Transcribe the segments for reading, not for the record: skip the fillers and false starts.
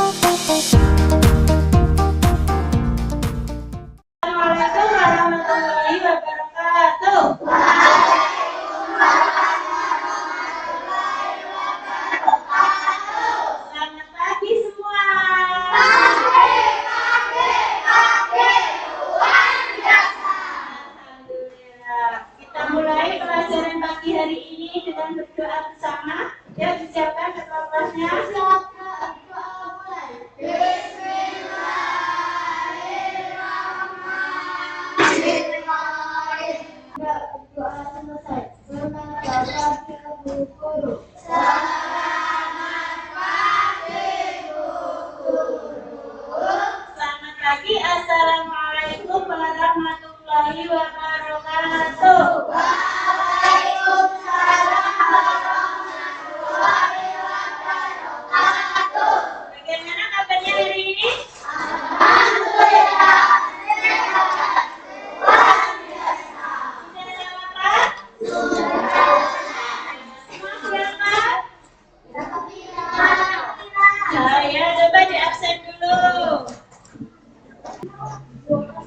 Assalamualaikum warahmatullahi wabarakatuh. Selamat pagi semua. Alhamdulillah. Kita mulai pelajaran pagi hari ini dengan berdoa bersama. Ya, disiapkan kertasnya. Doa selesai. Selamat pagi Bu Guru. Selamat pagi. Assalamualaikum warahmatullahi wabarakatuh. Bagaimana kabarnya hari ini? Sudah sarapan? Semua berangkat? Ya, coba di absen dulu.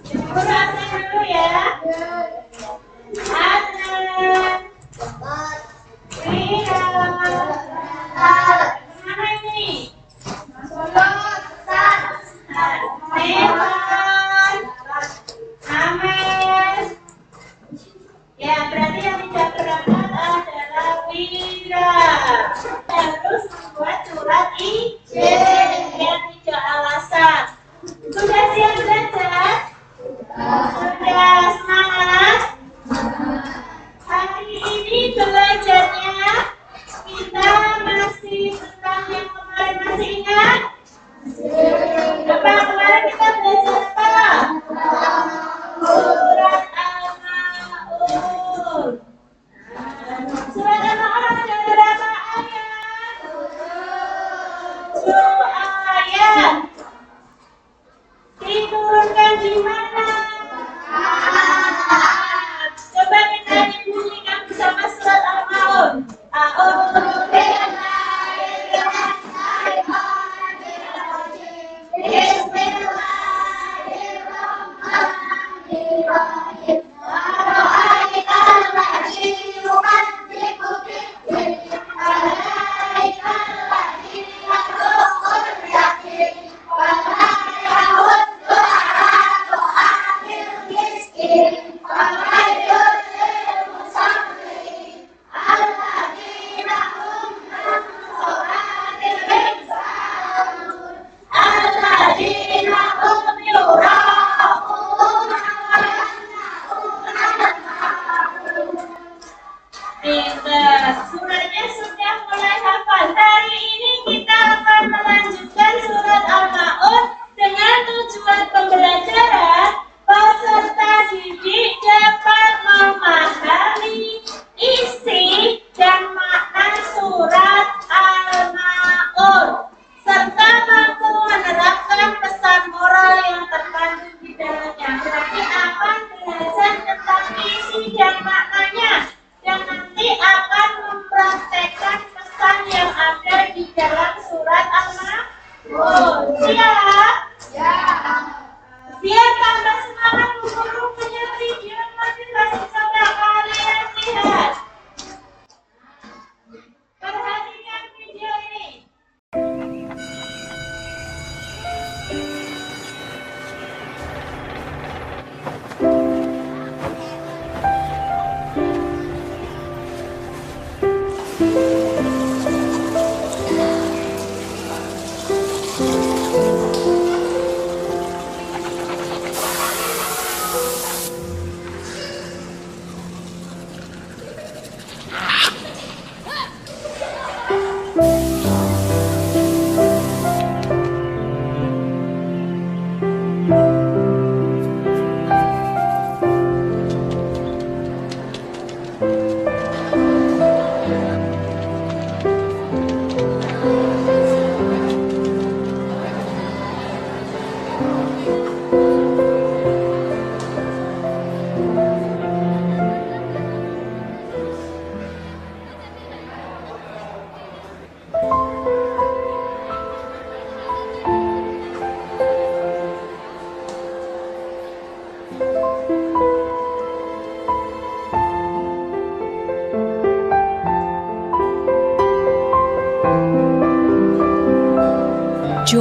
Guru absen dulu ya. Adnan, Rina, kemana ini? Nevan, Ames. Ya, berarti yang tidak berangkat adalah Wira. Harus membuat surat izin yang tidak alasan. Sudah siap belajar? Sudah semangat? Hari ini belajarnya kita masih tentang yang kemarin, masih ingat? Apa kemarin kita belajar apa? Surat Al-Ma'un. Surat Al-Ma'un ada berapa ayat? 7 ayat. Diturunkan di mana? Coba kita bunyikan bersama surat Al-Ma'un. A'udzu billahi minasy syaithanir rajim. Bismillahirrahmanirrahim. Ara'aital ladzi yukadzibu bid-din. Ara'aital ladzi yad'ul yatim. Wa la yahuddu 'ala ta'amil miskin. Wa waylun lil musallin. Alladzina hum 'an salatihim sahun. Alladzina hum yura'un. Pintar. Suratnya sudah mulai hafal. Hari ini kita akan melanjutkan surat Al-Ma'un dengan tujuan pembelajaran peserta didik dapat memahami isi dan makna surat Al-Ma'un serta mampu menerapkan pesan moral yang terkandung di dalamnya. Berarti akan belajar tentang isi dan maknanya dan nanti akan mempraktekkan pesan yang ada di dalam surat Al-Ma'un. Siap? Ya. Biar tambah semangat, guru punya video motivasi, coba kalian lihat. Perhatikan video ini.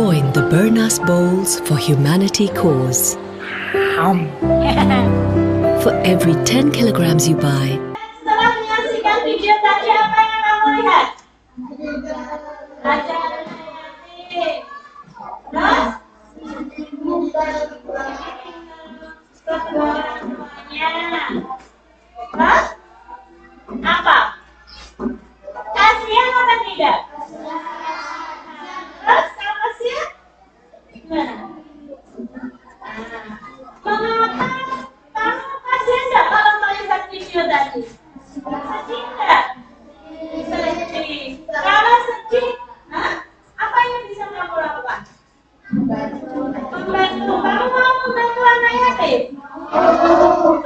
Join the Bernas Bowls for Humanity cause. For every 10 kilograms you buy, Setelah menyaksikan video tadi, apa yang kamu lihat? Ada yatim. Terus? Kedua orang tuanya. Terus? Apa? Kasihan apa tidak? Terus kalau kasihan? Gimana? Mengapa kamu kasihan nggak kalau melihat video tadi? Sedih nggak? Sedih. Kalau sedih, apa yang bisa kamu lakukan? Membantu. Kamu mau membantu anak yatim?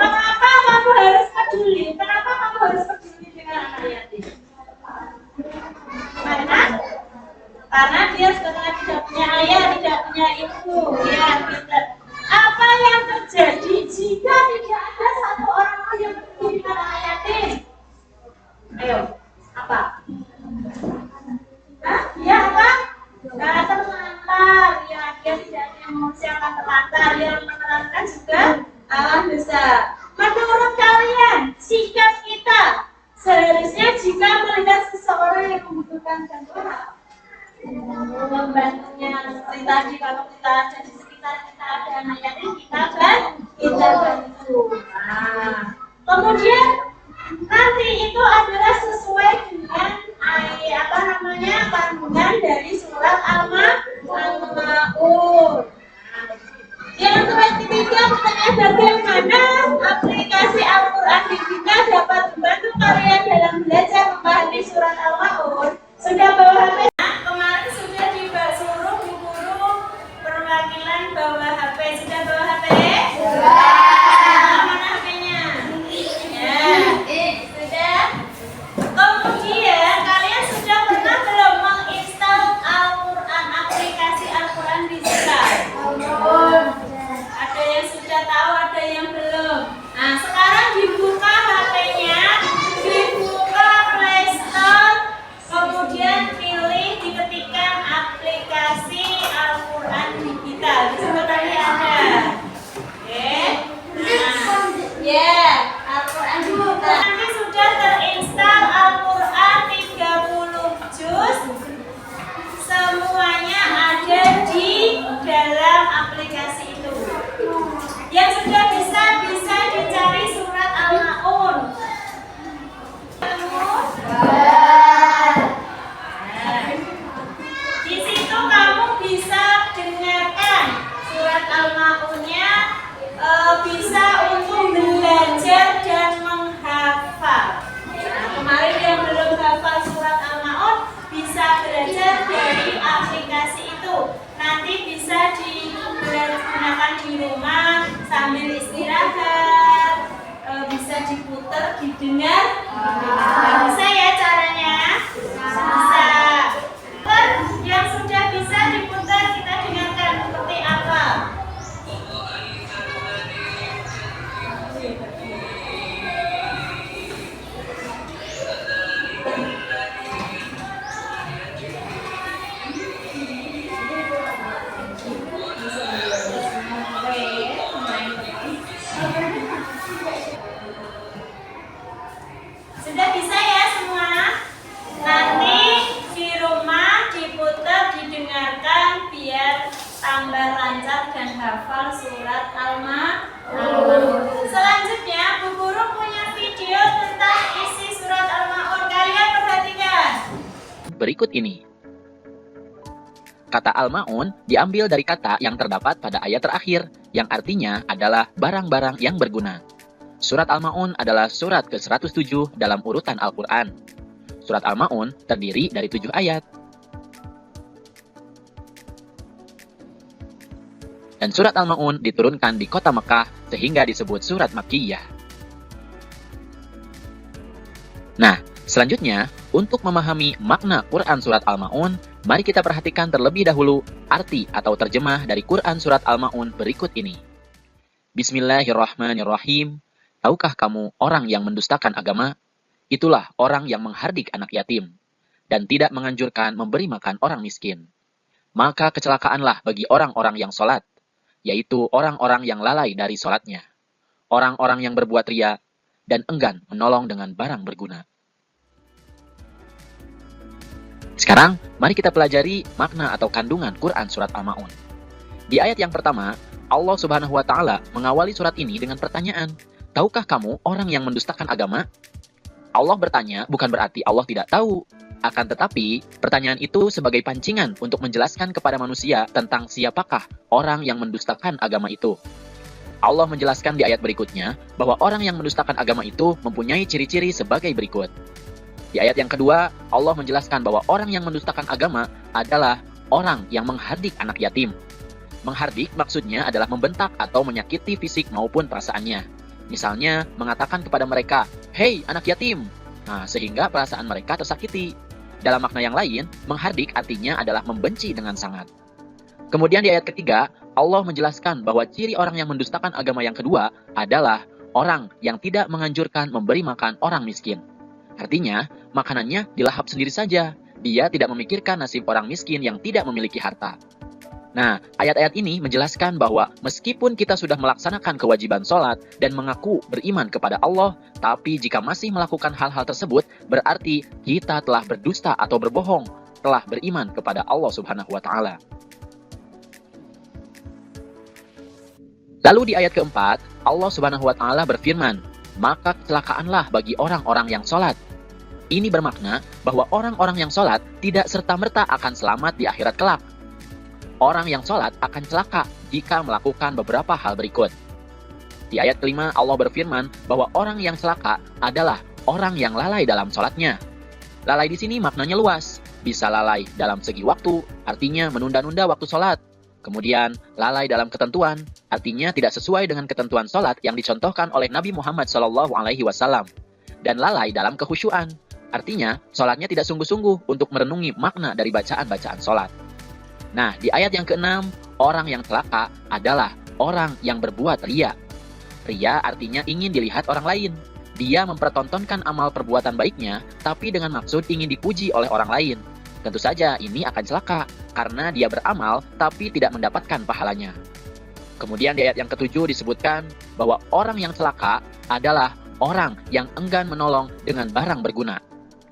Kenapa kamu harus peduli? Kenapa kamu harus peduli dengan anak yatim? Karena dia sebenarnya tidak punya ayah, tidak punya ibu, ya gitu. Apa yang terjadi jika tidak ada satu orang pun yang peduli dengan anak yatim? Ayo, apa? Dia apa? Dia terlantar, ya dia tidak emosi akan terlantar, yang menerangkan juga Allah dosa. Menurut kalian, sikap kita seharusnya jika melihat seseorang yang membutuhkan bantuan, membantunya seperti tadi, kalau kita ada di sekitar kita ada anak yatim, kita bantu. Kemudian nanti itu adalah sesuai dengan kandungan dari surat Al-Ma'un. Yang ketiga, pertanyaan bagaimana aplikasi Al-Quran di kita dapat membantu kalian dalam belajar memahami surat Al-Ma'un. Sudah bawa HP? Kemarin sudah disuruh Bu Guru perwakilan bawa HP. Sudah bawa HP? Mana HP-nya? Ya, sudah. Kemudian kalian sudah pernah belum menginstal Al-Quran, aplikasi Al-Quran di kita? Ada yang sudah tahu, ada yang belum. Nah, sekarang dibuka HP-nya, dibuka Play Store, kemudian pilih diketikkan aplikasi Al-Quran digital. Di situ tadi ada. Oke. Nah, ya, Al-Quran digital. Nanti sudah terinstal Al-Quran 30 juz. Semuanya ada di dalam aplikasi itu. Yang sudah bisa dicari surat Al-Ma'un. Di situ kamu bisa dengarkan surat Al-Ma'unnya, bisa untuk belajar dan menghafal. Nah, kemarin yang belum hafal surat Al-Ma'un bisa belajar dari aplikasi itu. Nanti bisa digunakan di rumah sambil istirahat, bisa diputar, didengar. Bisa ya caranya? Bisa. Yang sudah bisa diputar kita dengarkan seperti apa? Sudah bisa ya semua? Nanti di rumah diputar, didengarkan biar tambah lancar dan hafal surat Al-Ma'un. Selanjutnya, Bu Guru punya video tentang isi surat Al-Ma'un. Kalian perhatikan. Berikut ini. Kata Al-Ma'un diambil dari kata yang terdapat pada ayat terakhir, yang artinya adalah barang-barang yang berguna. Surat Al-Ma'un adalah surat ke-107 dalam urutan Al-Quran. Surat Al-Ma'un terdiri dari 7 ayat. Dan surat Al-Ma'un diturunkan di kota Mekah sehingga disebut surat Makkiyah. Nah, selanjutnya, untuk memahami makna Quran surat Al-Ma'un, mari kita perhatikan terlebih dahulu arti atau terjemah dari Quran surat Al-Ma'un berikut ini. Bismillahirrahmanirrahim. Tahukah kamu orang yang mendustakan agama? Itulah orang yang menghardik anak yatim dan tidak menganjurkan memberi makan orang miskin. maka kecelakaanlah bagi orang-orang yang sholat, yaitu orang-orang yang lalai dari sholatnya, orang-orang yang berbuat ria, dan enggan menolong dengan barang berguna. Sekarang, mari kita pelajari makna atau kandungan Quran Surat Al-Ma'un. Di ayat yang pertama, Allah Subhanahu wa Ta'ala mengawali surat ini dengan pertanyaan, tahukah kamu orang yang mendustakan agama? Allah bertanya bukan berarti Allah tidak tahu. Akan tetapi, pertanyaan itu sebagai pancingan untuk menjelaskan kepada manusia tentang siapakah orang yang mendustakan agama itu. Allah menjelaskan di ayat berikutnya bahwa orang yang mendustakan agama itu mempunyai ciri-ciri sebagai berikut. Di ayat yang kedua, Allah menjelaskan bahwa orang yang mendustakan agama adalah orang yang menghardik anak yatim. Menghardik maksudnya adalah membentak atau menyakiti fisik maupun perasaannya. Misalnya, mengatakan kepada mereka, "Hei anak yatim!" Nah, sehingga perasaan mereka tersakiti. Dalam makna yang lain, menghardik artinya adalah membenci dengan sangat. Kemudian di ayat ketiga, Allah menjelaskan bahwa ciri orang yang mendustakan agama yang kedua adalah orang yang tidak menganjurkan memberi makan orang miskin. Artinya, makanannya dilahap sendiri saja. Dia tidak memikirkan nasib orang miskin yang tidak memiliki harta. Nah, ayat-ayat ini menjelaskan bahwa meskipun kita sudah melaksanakan kewajiban sholat dan mengaku beriman kepada Allah, tapi jika masih melakukan hal-hal tersebut, berarti kita telah berdusta atau berbohong, telah beriman kepada Allah Subhanahu wa Ta'ala. Lalu di ayat keempat, Allah Subhanahu wa Ta'ala berfirman, maka kecelakaanlah bagi orang-orang yang sholat. Ini bermakna bahwa orang-orang yang sholat tidak serta-merta akan selamat di akhirat kelak. Orang yang sholat akan celaka jika melakukan beberapa hal berikut. Di ayat kelima, Allah berfirman bahwa orang yang celaka adalah orang yang lalai dalam sholatnya. Lalai di sini maknanya luas. Bisa lalai dalam segi waktu, artinya menunda-nunda waktu sholat. Kemudian, lalai dalam ketentuan, artinya tidak sesuai dengan ketentuan sholat yang dicontohkan oleh Nabi Muhammad SAW. Dan lalai dalam kekhusyuan, artinya sholatnya tidak sungguh-sungguh untuk merenungi makna dari bacaan-bacaan sholat. Nah, di ayat yang ke-6, orang yang celaka adalah orang yang berbuat ria. Ria artinya ingin dilihat orang lain. Dia mempertontonkan amal perbuatan baiknya, tapi dengan maksud ingin dipuji oleh orang lain. Tentu saja ini akan celaka, karena dia beramal tapi tidak mendapatkan pahalanya. Kemudian di ayat yang ke-7 disebutkan bahwa orang yang celaka adalah orang yang enggan menolong dengan barang berguna.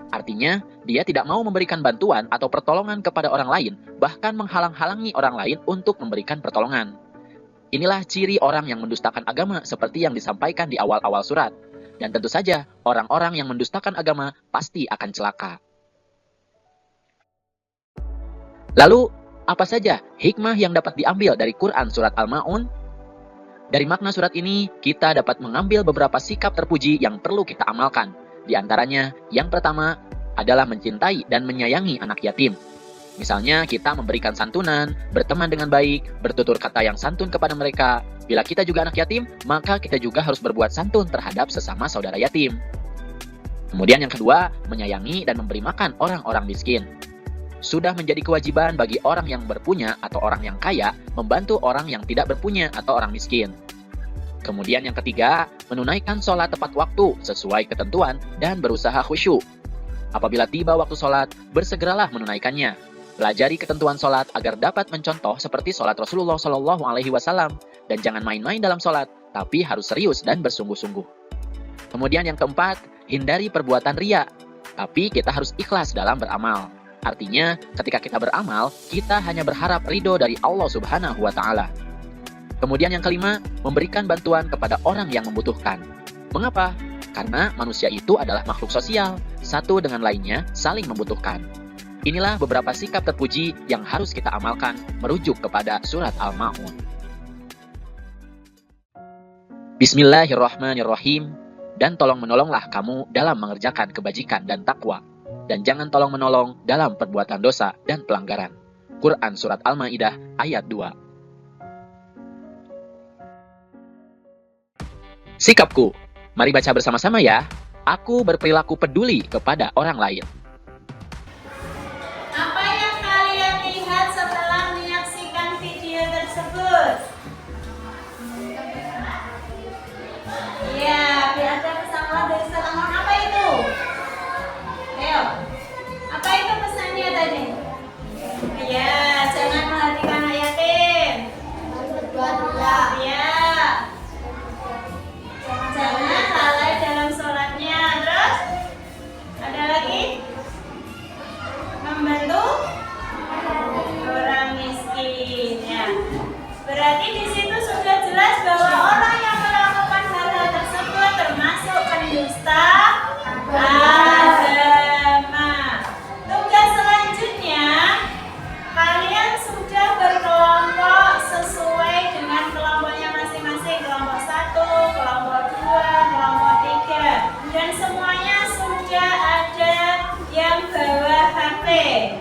Artinya, dia tidak mau memberikan bantuan atau pertolongan kepada orang lain, bahkan menghalang-halangi orang lain untuk memberikan pertolongan. Inilah ciri orang yang mendustakan agama seperti yang disampaikan di awal-awal surat. Dan tentu saja, orang-orang yang mendustakan agama pasti akan celaka. Lalu, apa saja hikmah yang dapat diambil dari Quran Surat Al-Ma'un? Dari makna surat ini, kita dapat mengambil beberapa sikap terpuji yang perlu kita amalkan. Di antaranya, yang pertama adalah mencintai dan menyayangi anak yatim. Misalnya, kita memberikan santunan, berteman dengan baik, bertutur kata yang santun kepada mereka. Bila kita juga anak yatim, maka kita juga harus berbuat santun terhadap sesama saudara yatim. Kemudian yang kedua, menyayangi dan memberi makan orang-orang miskin. Sudah menjadi kewajiban bagi orang yang berpunya atau orang yang kaya membantu orang yang tidak berpunya atau orang miskin. Kemudian yang ketiga, menunaikan sholat tepat waktu sesuai ketentuan dan berusaha khusyuk. Apabila tiba waktu sholat, bersegeralah menunaikannya. Pelajari ketentuan sholat agar dapat mencontoh seperti sholat Rasulullah SAW. Dan jangan main-main dalam sholat, tapi harus serius dan bersungguh-sungguh. Kemudian yang keempat, hindari perbuatan riya. Tapi kita harus ikhlas dalam beramal. Artinya, ketika kita beramal, kita hanya berharap ridho dari Allah Subhanahu wa Ta'ala. Kemudian yang kelima, memberikan bantuan kepada orang yang membutuhkan. Mengapa? Karena manusia itu adalah makhluk sosial, satu dengan lainnya saling membutuhkan. Inilah beberapa sikap terpuji yang harus kita amalkan merujuk kepada surat Al-Ma'un. Bismillahirrahmanirrahim. Dan tolong menolonglah kamu dalam mengerjakan kebajikan dan takwa. Dan jangan tolong menolong dalam perbuatan dosa dan pelanggaran. Quran Surat Al-Ma'idah ayat 2. Sikapku. Mari baca bersama-sama ya. Aku berperilaku peduli kepada orang lain. Apa yang kalian lihat setelah menyaksikan video tersebut? Iya, ada pesan dari Salman. Apa itu? Ayo. Apa itu pesannya tadi? Ya, jangan Berarti di situ sudah jelas bahwa orang yang melakukan hal-hal tersebut termasuk pendusta agama. Tugas selanjutnya, kalian sudah berkelompok sesuai dengan kelompoknya masing-masing. Kelompok 1, kelompok 2, kelompok 3. Dan semuanya sudah ada yang bawa HP,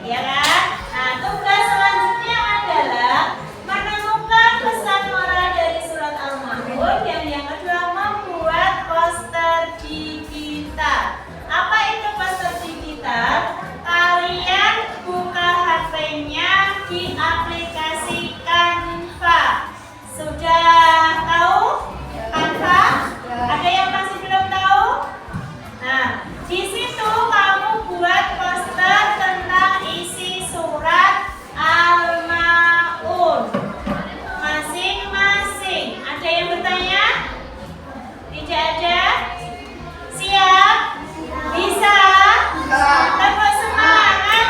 ya kan? Nah, tugas selanjutnya adalah menemukan pesan moral dari surat Al-Ma'un, dan yang kedua membuat poster digital. Apa itu poster digital? Kalian buka HP-nya di aplikasi Canva. Sudah tahu Canva? Ada yang masih belum tahu? Nah, di situ kamu buat poster tentang isi surat Al-Ma'un masing-masing. Ada yang bertanya? Tidak ada? Siap? Bisa? Tepuk semangat.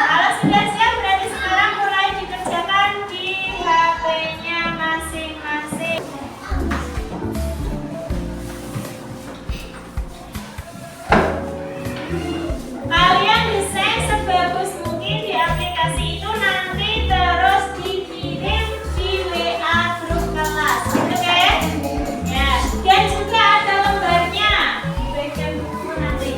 Kalau sudah siap, berarti sekarang mulai dikerjakan di HP-nya masing-masing. Kalian desain sebagus mungkin di aplikasi itu, nanti terus dikirim di WA grup kelas. Oke? Ya, dan juga ada lembarnya di bagian buku nanti.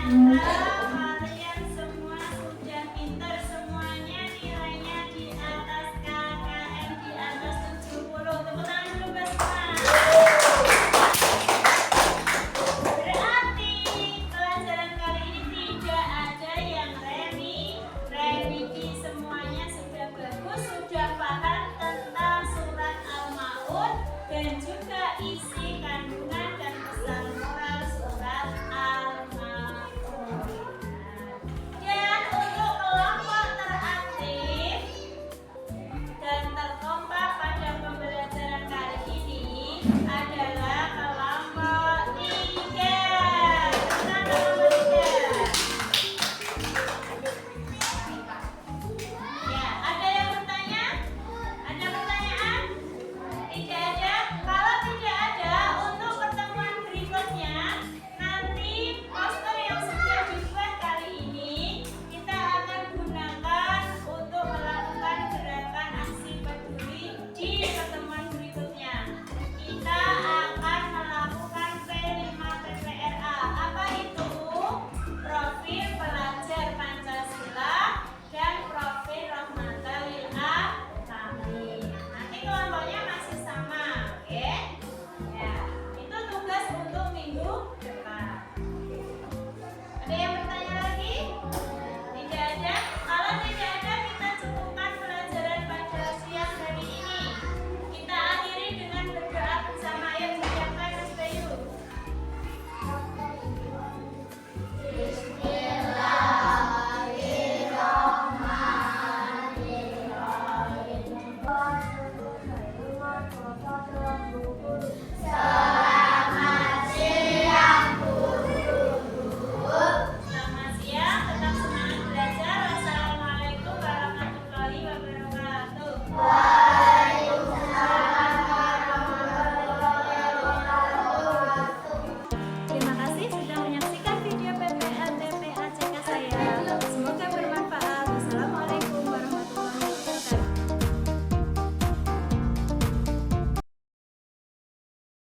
yang